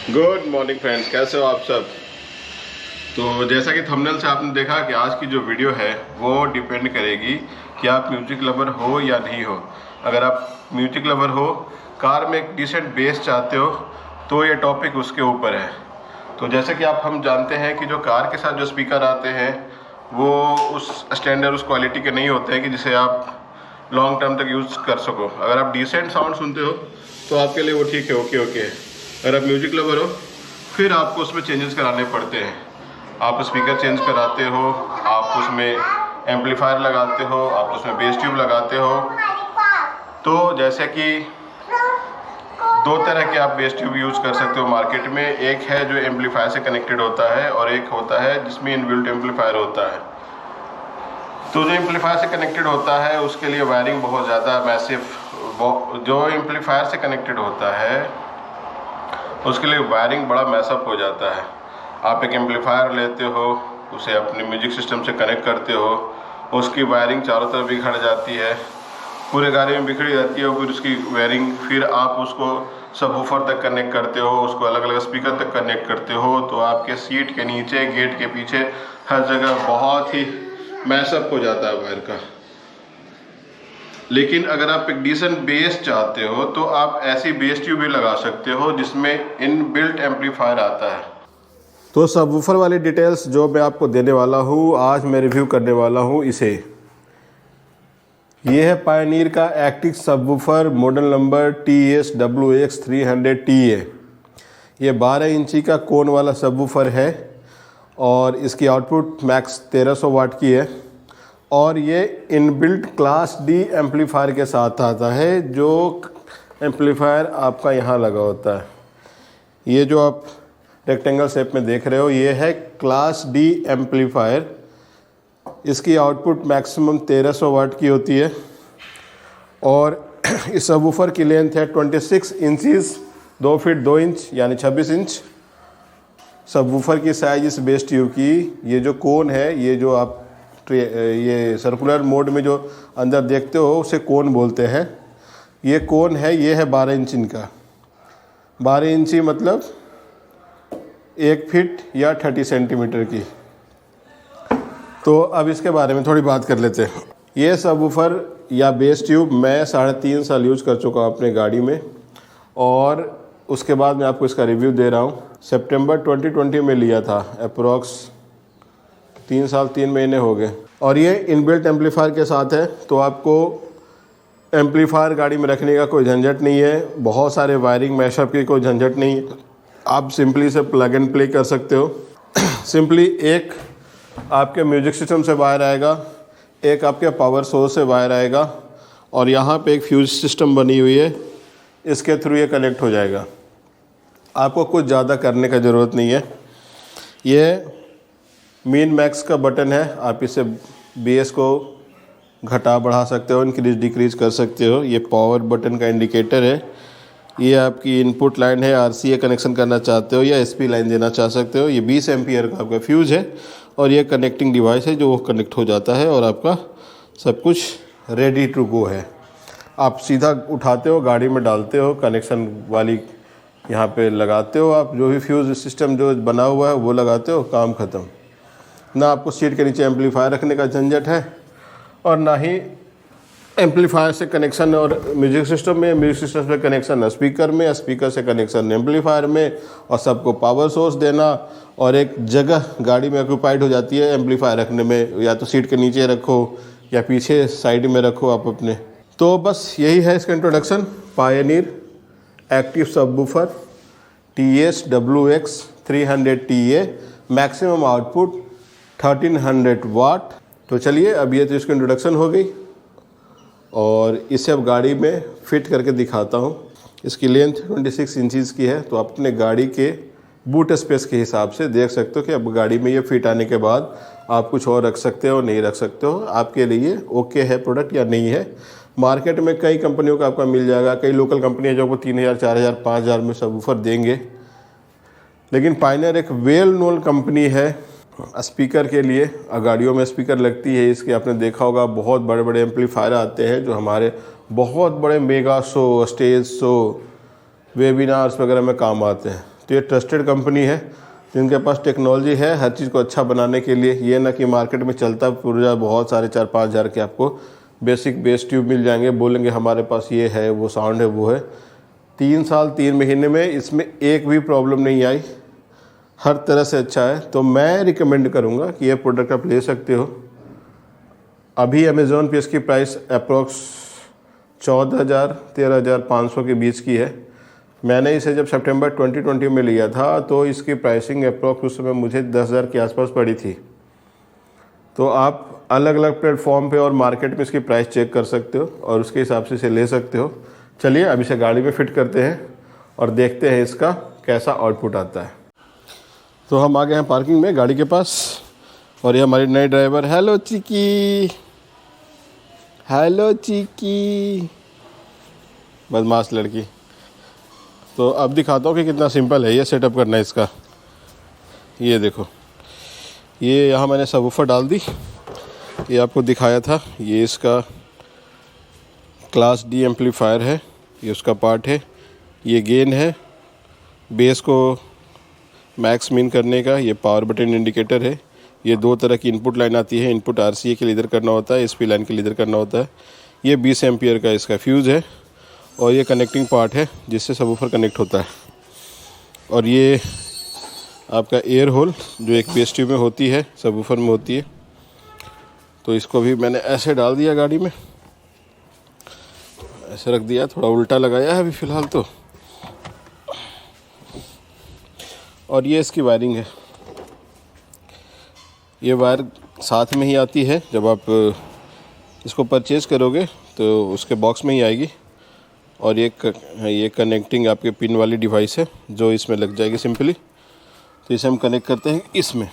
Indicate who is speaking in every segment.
Speaker 1: Good morning friends, कैसे हो आप सब। तो जैसा कि थंबनेल से आपने देखा कि आज की जो वीडियो है वो डिपेंड करेगी कि आप म्यूजिक लवर हो या नहीं हो। अगर आप म्यूजिक लवर हो, कार में एक डिसेंट बेस चाहते हो, तो ये टॉपिक उसके ऊपर है। तो जैसे कि हम जानते हैं कि जो कार के साथ जो स्पीकर आते हैं वो उस स्टैंडर्ड, उस क्वालिटी के नहीं होते हैं कि जिसे आप लॉन्ग टर्म तक यूज़ कर सको। अगर आप डिसेंट साउंड सुनते हो तो आपके लिए वो ठीक है, ओके ओके है। अगर आप म्यूजिक लवर हो फिर आपको उसमें चेंजेस कराने पड़ते हैं। आप स्पीकर चेंज कराते हो, आप उसमें एम्पलीफायर लगाते हो, आप उसमें बेस ट्यूब लगाते हो। तो जैसे कि दो तरह के आप बेस ट्यूब यूज़ कर सकते हो मार्केट में। एक है जो एम्पलीफायर से कनेक्टेड होता है और एक होता है जिसमें इनबिल्ट एम्पलीफायर होता है। तो जो एम्पलीफायर से कनेक्टेड होता है उसके लिए वायरिंग बहुत ज़्यादा मैसिव, जो एम्पलीफायर से कनेक्टेड होता है उसके लिए वायरिंग बड़ा मैसअप हो जाता है। आप एक एम्पलीफायर लेते हो, उसे अपने म्यूजिक सिस्टम से कनेक्ट करते हो, उसकी वायरिंग चारों तरफ बिखर जाती है, पूरे गाड़ी में बिखरी जाती है। फिर उसकी वायरिंग, फिर आप उसको सबवूफर तक कनेक्ट करते हो, उसको अलग अलग स्पीकर तक कनेक्ट करते हो, तो आपके सीट के नीचे, गेट के पीछे, हर जगह बहुत ही मैसअप हो जाता है वायर का। लेकिन अगर आप एक डिसेंट बेस चाहते हो तो आप ऐसी बेस ट्यूब भी लगा सकते हो जिसमें इनबिल्ट एम्पलीफायर आता है। तो सबवूफर वाली डिटेल्स जो मैं आपको देने वाला हूँ, आज मैं रिव्यू करने वाला हूँ इसे। ये है पायनियर का active subwoofer, model number TSWX300TA। ये 12 इंची का कोन वाला सबवूफर है और इसकी आउटपुट मैक्स 1300 वाट की है और ये इनबिल्ट क्लास डी एम्पलीफायर के साथ आता है। जो एम्पलीफायर आपका यहाँ लगा होता है, ये जो आप रेक्टेंगल शेप में देख रहे हो, ये है क्लास डी एम्पलीफायर। इसकी आउटपुट मैक्सिमम 1300 वाट की होती है और इस सबवूफर की लेंथ है 26 इंचज़, 2 फीट 2 इंच यानी 26 इंच। सबवूफर की साइज इस बेस ट्यूब की, ये जो कोन है, ये जो आप ये सर्कुलर मोड में जो अंदर देखते हो उसे कोन बोलते हैं। ये कोन है, ये है 12 इंच का। 12 इंची मतलब 1 फीट या 30 सेंटीमीटर की। तो अब इसके बारे में थोड़ी बात कर लेते हैं। ये सबवूफर या बेस ट्यूब मैं 3.5 साल यूज़ कर चुका हूँ अपने गाड़ी में और उसके बाद मैं आपको इसका रिव्यू दे रहा हूँ। सितंबर 2020 में लिया था, अप्रोक्स 3 साल 3 महीने हो गए। और ये इनबिल्ट एम्पलीफायर के साथ है, तो आपको एम्पलीफायर गाड़ी में रखने का कोई झंझट नहीं है, बहुत सारे वायरिंग मैशअप की कोई झंझट नहीं है। आप सिंपली से प्लग एंड प्ले कर सकते हो। सिंपली एक आपके म्यूजिक सिस्टम से वायर आएगा, एक आपके पावर सोर्स से वायर आएगा और यहाँ पे एक फ्यूज सिस्टम बनी हुई है, इसके थ्रू ये कनेक्ट हो जाएगा। आपको कुछ ज़्यादा करने का ज़रूरत नहीं है। ये मिन मैक्स का बटन है, आप इसे बेस को घटा बढ़ा सकते हो, इंक्रीज डिक्रीज कर सकते हो। ये पावर बटन का इंडिकेटर है। ये आपकी इनपुट लाइन है, RCA कनेक्शन करना चाहते हो या SP लाइन देना चाह सकते हो। ये 20 एम्पियर का आपका फ्यूज़ है और ये कनेक्टिंग डिवाइस है जो वो कनेक्ट हो जाता है और आपका सब कुछ रेडी टू गो है। आप सीधा उठाते हो, गाड़ी में डालते हो, कनेक्शन वाली यहाँ पे लगाते हो, आप जो भी फ्यूज़ सिस्टम जो बना हुआ है वो लगाते हो, काम ख़त्म। ना आपको सीट के नीचे एम्पलीफायर रखने का झंझट है और ना ही एम्पलीफायर से कनेक्शन और म्यूजिक सिस्टम में, म्यूजिक सिस्टम से कनेक्शन स्पीकर में, स्पीकर से कनेक्शन एम्पलीफायर में, और सबको पावर सोर्स देना। और एक जगह गाड़ी में ऑक्यूपाइड हो जाती है एम्पलीफायर रखने में, या तो सीट के नीचे रखो या पीछे साइड में रखो आप अपने। तो बस यही है इसका introduction. Pioneer active subwoofer TSWX300TA, maximum output 1300 वाट। तो चलिए, अब ये तो इसकी इंट्रोडक्शन हो गई और इसे अब गाड़ी में फिट करके दिखाता हूँ। इसकी लेंथ 26 इंचज़ की है, तो आप अपने गाड़ी के बूट स्पेस के हिसाब से देख सकते हो कि अब गाड़ी में ये फिट आने के बाद आप कुछ और रख सकते हो, नहीं रख सकते हो, आपके लिए ओके है प्रोडक्ट या नहीं है। मार्केट में कई कंपनियों का आपका मिल जाएगा, कई लोकल कंपनियाँ जो आपको 3000, 4000, 5000 में सबवूफर देंगे, लेकिन पायनियर एक वेल नोन कंपनी है स्पीकर के लिए। गाड़ियों में स्पीकर लगती है इसकी, आपने देखा होगा बहुत बड़े बड़े एम्पलीफायर आते हैं जो हमारे बहुत बड़े mega show, stage show, webinars वगैरह में काम आते हैं। तो ये ट्रस्टेड कंपनी है, जिनके पास टेक्नोलॉजी है हर चीज़ को अच्छा बनाने के लिए। ये ना कि मार्केट में चलता पुर्जा बहुत सारे 4-5 हज़ार के आपको बेसिक बेस ट्यूब मिल जाएंगे, बोलेंगे हमारे पास ये है, वो साउंड है, वो है। 3 साल 3 महीने में इसमें एक भी प्रॉब्लम नहीं आई, हर तरह से अच्छा है। तो मैं रिकमेंड करूँगा कि ये प्रोडक्ट आप ले सकते हो। अभी अमेज़ॉन पे इसकी प्राइस अप्रोक्स 14,000-13,500 के बीच की है। मैंने इसे जब सितंबर 2020 में लिया था तो इसकी प्राइसिंग अप्रोक्स उस समय मुझे 10,000 के आसपास पड़ी थी। तो आप अलग अलग प्लेटफॉर्म पे और मार्केट में इसकी प्राइस चेक कर सकते हो और उसके हिसाब से इसे ले सकते हो। चलिए अब इसे गाड़ी में फिट करते हैं और देखते हैं इसका कैसा आउटपुट आता है। तो हम आ गए हैं पार्किंग में गाड़ी के पास और ये हमारी नई ड्राइवर। हेलो चिकी, हेलो चिकी, बदमाश लड़की। तो अब दिखाता हूँ कि कितना सिंपल है ये सेटअप करना इसका। ये देखो, ये यहाँ मैंने सबवूफर डाल दी, ये आपको दिखाया था। ये इसका क्लास डी एम्पलीफायर है, ये उसका पार्ट है। ये गेन है, बेस को मैक्स मिन करने का। ये पावर बटन इंडिकेटर है। ये 2 तरह की इनपुट लाइन आती है, इनपुट RCA के लिए इधर करना होता है, SP लाइन के लिए इधर करना होता है। ये 20 एम्पियर का इसका फ्यूज़ है और ये कनेक्टिंग पार्ट है जिससे सबवूफर कनेक्ट होता है। और ये आपका एयर होल जो एक बेस ट्यूब में होती है, सबवूफर में होती है। तो इसको भी मैंने ऐसे डाल दिया गाड़ी में, ऐसे रख दिया, थोड़ा उल्टा लगाया है अभी फ़िलहाल तो। और ये इसकी वायरिंग है, ये वायर साथ में ही आती है। जब आप इसको परचेज़ करोगे तो उसके बॉक्स में ही आएगी। और ये कनेक्टिंग आपके पिन वाली डिवाइस है जो इसमें लग जाएगी सिंपली। तो इसे हम कनेक्ट करते हैं इसमें।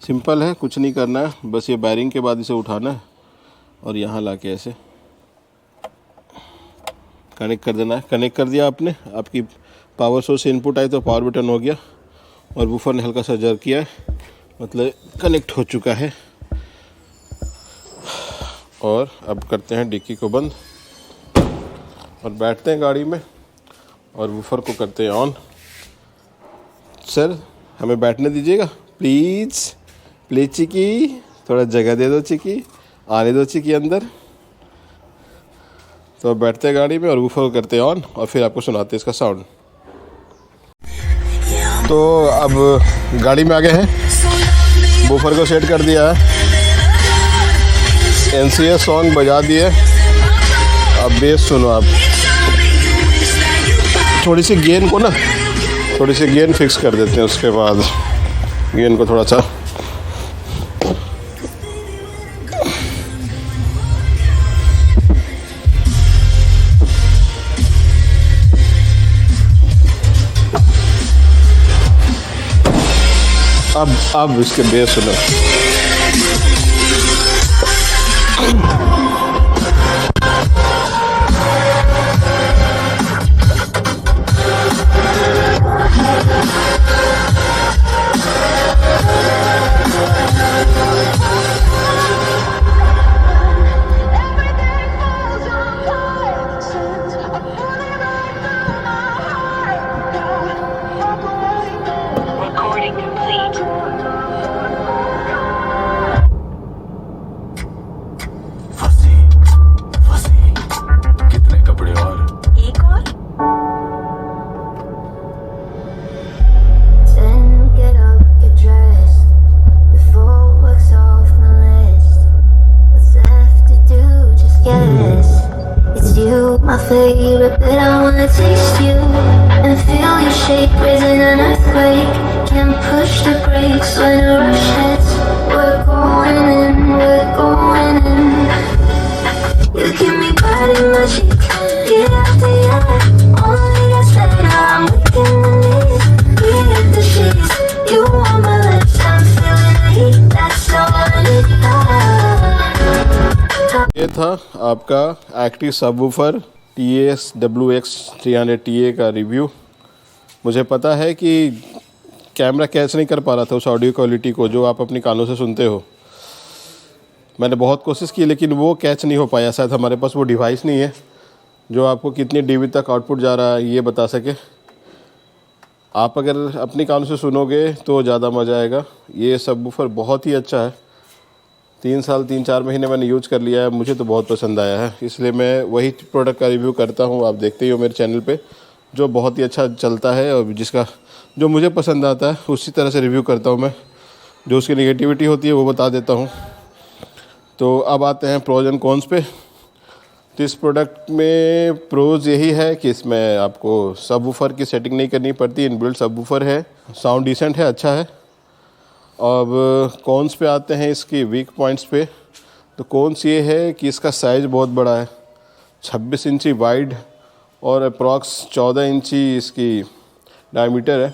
Speaker 1: सिंपल है, कुछ नहीं करना है, बस ये वायरिंग के बाद इसे उठाना है और यहाँ लाके ऐसे कनेक्ट कर देना है। कनेक्ट कर दिया आपने, आपकी पावर सोर्स से इनपुट आई तो पावर बटन हो गया और वूफर ने हल्का सा जर्क किया है, मतलब कनेक्ट हो चुका है। और अब करते हैं डिक्की को बंद और बैठते हैं गाड़ी में और वूफर को करते हैं ऑन। सर हमें बैठने दीजिएगा प्लीज़, प्लीज़ चिकी, थोड़ा जगह दे दो चिकी, आने दो चिकी अंदर। तो बैठते हैं गाड़ी में और वूफर को करते हैं ऑन और फिर आपको सुनाते हैं इसका साउंड। तो अब गाड़ी में आ गए हैं, वूफर को सेट कर दिया है, NCS सॉन्ग बजा दिए। अब बेस सुनो आप, थोड़ी सी गेन को ना, थोड़ी सी गेन फिक्स कर देते हैं। उसके बाद गेन को थोड़ा सा अब इसके बेस सुनो।
Speaker 2: Recording complete.
Speaker 3: कितने कपड़े और
Speaker 2: एक और
Speaker 4: Then get up, get dressed before work's off my list. What's left to do? Just guess. It's you, my favorite, but I wanna taste you and feel your shake, raising an earthquake. Can't push the brakes when a rush hits. We're going in, we're going in. You give me body magic, get out the air. Only gets better, I'm weak in the knees. We hit the sheets, you on my lips, I'm feeling the heat. That's all I need.
Speaker 1: ये था आपका active subwoofer TS-WX 300TA का review. मुझे पता है कि camera catch नहीं कर पा रहा था उस ऑडियो क्वालिटी को जो आप अपनी कानों से सुनते हो। मैंने बहुत कोशिश की लेकिन वो कैच नहीं हो पाया। शायद हमारे पास वो डिवाइस नहीं है जो आपको कितनी dB तक आउटपुट जा रहा है ये बता सके। आप अगर अपनी कान से सुनोगे तो ज़्यादा मज़ा आएगा। ये सबवूफर बहुत ही अच्छा है। 3-4 महीने मैंने यूज कर लिया है, मुझे तो बहुत पसंद आया है, इसलिए मैं वही प्रोडक्ट का रिव्यू करता हूँ। आप देखते ही हो मेरे चैनल पे, जो बहुत ही अच्छा चलता है और जिसका जो मुझे पसंद आता है उसी तरह से रिव्यू करता हूँ मैं। जो उसकी नेगेटिविटी होती है वो बता देता हूँ। तो अब आते हैं प्रोज एंड कॉन्स पे। तो इस प्रोडक्ट में प्रोज यही है कि इसमें आपको सबवूफर की सेटिंग नहीं करनी पड़ती, इनबिल्ट सबवूफर है, साउंड डिसेंट है, अच्छा है। अब कॉन्स पे आते हैं, इसकी वीक पॉइंट्स पे। तो कॉन्स ये है कि इसका साइज़ बहुत बड़ा है, 26 इंची वाइड और अप्रॉक्स 14 इंची इसकी डायमीटर है।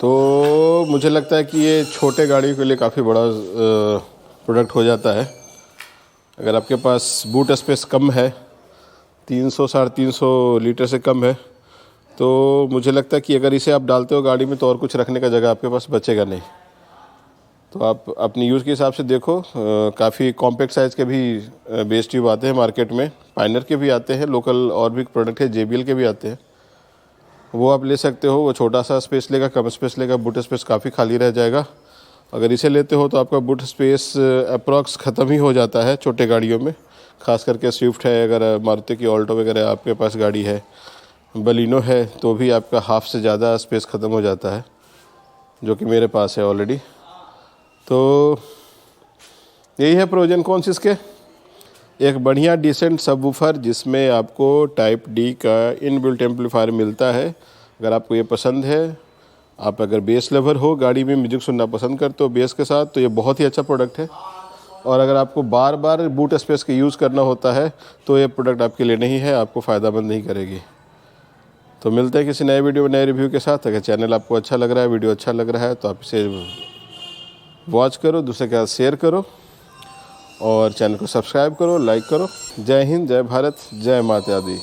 Speaker 1: तो मुझे लगता है कि ये छोटे गाड़ियों के लिए काफ़ी बड़ा प्रोडक्ट हो जाता है। अगर आपके पास बूट स्पेस कम है, 300-350 लीटर से कम है, तो मुझे लगता है कि अगर इसे आप डालते हो गाड़ी में तो और कुछ रखने का जगह आपके पास बचेगा नहीं। तो आप अपनी यूज़ के हिसाब से देखो। काफ़ी कॉम्पैक्ट साइज़ के भी बेस ट्यूब आते हैं मार्केट में, पायनर के भी आते हैं, लोकल और भी प्रोडक्ट है, JBL के भी आते हैं, वो आप ले सकते हो। वो छोटा सा स्पेस लेगा, कम स्पेस लेगा, बूट स्पेस काफ़ी खाली रह जाएगा। अगर इसे लेते हो तो आपका बूट स्पेस अप्रॉक्स ख़त्म ही हो जाता है छोटे गाड़ियों में, ख़ास करके स्विफ्ट है, अगर मारुति की ऑल्टो वगैरह आपके पास गाड़ी है, बलिनो है, तो भी आपका हाफ से ज़्यादा स्पेस ख़त्म हो जाता है, जो कि मेरे पास है ऑलरेडी। तो यही है प्रोज एंड कॉन्स इसके। एक बढ़िया डिसेंट सबवूफर जिसमें आपको टाइप D का इनबिल्ट एम्पलीफायर मिलता है। अगर आपको ये पसंद है, आप अगर बेस लवर हो, गाड़ी में म्यूजिक सुनना पसंद करते हो बेस के साथ, तो ये बहुत ही अच्छा प्रोडक्ट है। और अगर आपको बार बार बूट स्पेस के यूज़ करना होता है तो ये प्रोडक्ट आपके लिए नहीं है, आपको फ़ायदामंद नहीं करेगी। तो मिलते हैं किसी नए वीडियो में नए रिव्यू के साथ। अगर चैनल आपको अच्छा लग रहा है, वीडियो अच्छा लग रहा है, तो आप इसे वॉच करो, दूसरे के साथ शेयर करो और चैनल को सब्सक्राइब करो, लाइक करो। जय हिंद, जय भारत, जय माता दी।